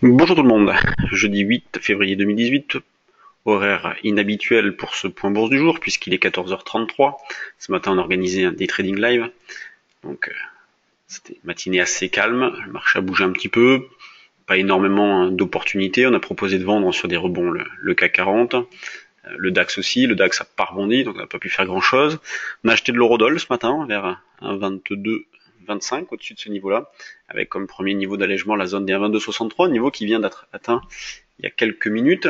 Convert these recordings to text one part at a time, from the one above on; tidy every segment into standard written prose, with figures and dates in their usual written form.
Bonjour tout le monde, jeudi 8 février 2018, horaire inhabituel pour ce point bourse du jour puisqu'il est 14h33. Ce matin on a organisé un day trading live, donc c'était une matinée assez calme, le marché a bougé un petit peu, pas énormément d'opportunités, on a proposé de vendre sur des rebonds le CAC 40, le DAX aussi, le DAX a pas rebondi donc on n'a pas pu faire grand chose. On a acheté de l'eurodoll ce matin vers un 22,25 au-dessus de ce niveau-là, avec comme premier niveau d'allègement la zone des 1,2263, niveau qui vient d'être atteint il y a quelques minutes.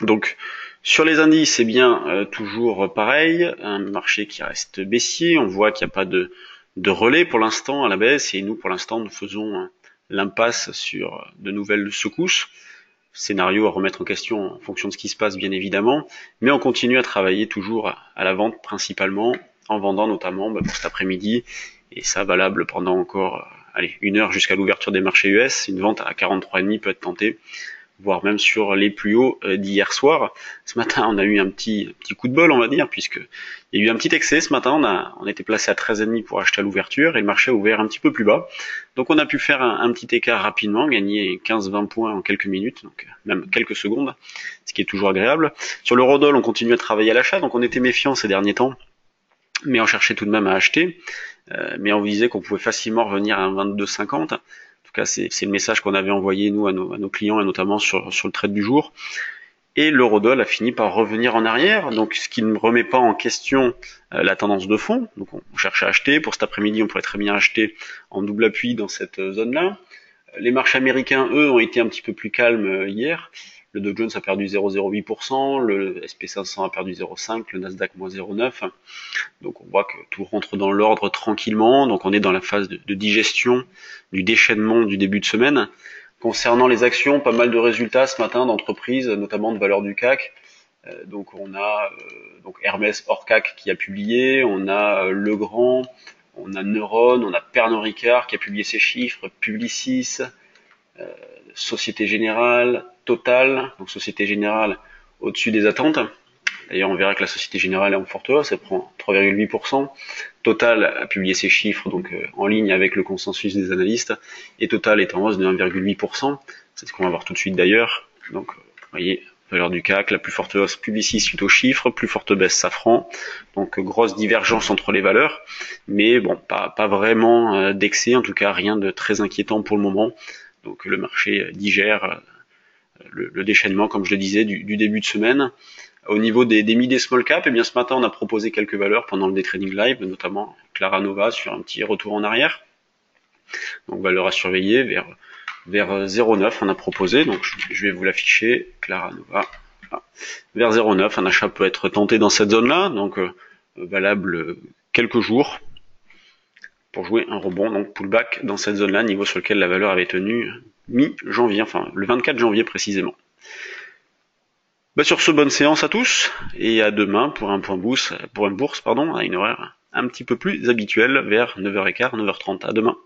Donc sur les indices, c'est bien toujours pareil, un marché qui reste baissier, on voit qu'il n'y a pas de relais pour l'instant à la baisse, et nous pour l'instant nous faisons l'impasse sur de nouvelles secousses. Scénario à remettre en question en fonction de ce qui se passe bien évidemment, mais on continue à travailler toujours à la vente principalement, en vendant notamment pour cet après-midi, et ça valable pendant encore une heure jusqu'à l'ouverture des marchés US. Une vente à 43,5 peut être tentée, voire même sur les plus hauts d'hier soir. Ce matin, on a eu un petit coup de bol, on va dire, puisque il y a eu un petit excès ce matin. On était placé à 13,5 pour acheter à l'ouverture et le marché a ouvert un petit peu plus bas. Donc on a pu faire un petit écart rapidement, gagner 15-20 points en quelques minutes, donc même quelques secondes, ce qui est toujours agréable. Sur l'eurodoll, on continue à travailler à l'achat, donc on était méfiant ces derniers temps, mais on cherchait tout de même à acheter. Mais on disait qu'on pouvait facilement revenir à un 22,50. En tout cas, c'est le message qu'on avait envoyé nous à nos clients, et notamment sur le trade du jour. Et l'eurodoll a fini par revenir en arrière, donc ce qui ne remet pas en question la tendance de fond. Donc on cherche à acheter. Pour cet après-midi, on pourrait très bien acheter en double appui dans cette zone-là. Les marchés américains, eux, ont été un petit peu plus calmes hier. Le Dow Jones a perdu 0,08%, le SP500 a perdu 0,5%, le Nasdaq moins 0,9%. Donc on voit que tout rentre dans l'ordre tranquillement. Donc on est dans la phase de digestion, du déchaînement du début de semaine. Concernant les actions, pas mal de résultats ce matin d'entreprises, notamment de valeurs du CAC. Donc on a donc Hermès hors CAC qui a publié, on a Legrand, on a Neuron, on a Pernod Ricard qui a publié ses chiffres, Publicis, Société Générale, Total. Donc Société Générale au-dessus des attentes. D'ailleurs, on verra que la Société Générale est en forte hausse, elle prend 3,8%. Total a publié ses chiffres donc en ligne avec le consensus des analystes, et Total est en hausse de 1,8%. C'est ce qu'on va voir tout de suite d'ailleurs. Donc, vous voyez, valeur du CAC, la plus forte hausse Publicis suite aux chiffres, plus forte baisse Safran. Donc, grosse divergence entre les valeurs, mais bon, pas vraiment d'excès, en tout cas rien de très inquiétant pour le moment. Donc, le marché digère le déchaînement, comme je le disais, du début de semaine. Au niveau des mid et small cap, eh bien ce matin on a proposé quelques valeurs pendant le day trading live, notamment Clara Nova sur un petit retour en arrière. Donc valeur à surveiller vers 0,9 on a proposé, donc je vais vous l'afficher, Clara Nova. Voilà. Vers 0,9, un achat peut être tenté dans cette zone-là, donc valable quelques jours pour jouer un rebond, donc pullback dans cette zone-là, niveau sur lequel la valeur avait tenu mi-janvier, enfin le 24 janvier précisément. Sur ce, bonne séance à tous, et à demain pour une bourse à une heure un petit peu plus habituelle, vers 9h15, 9h30. À demain.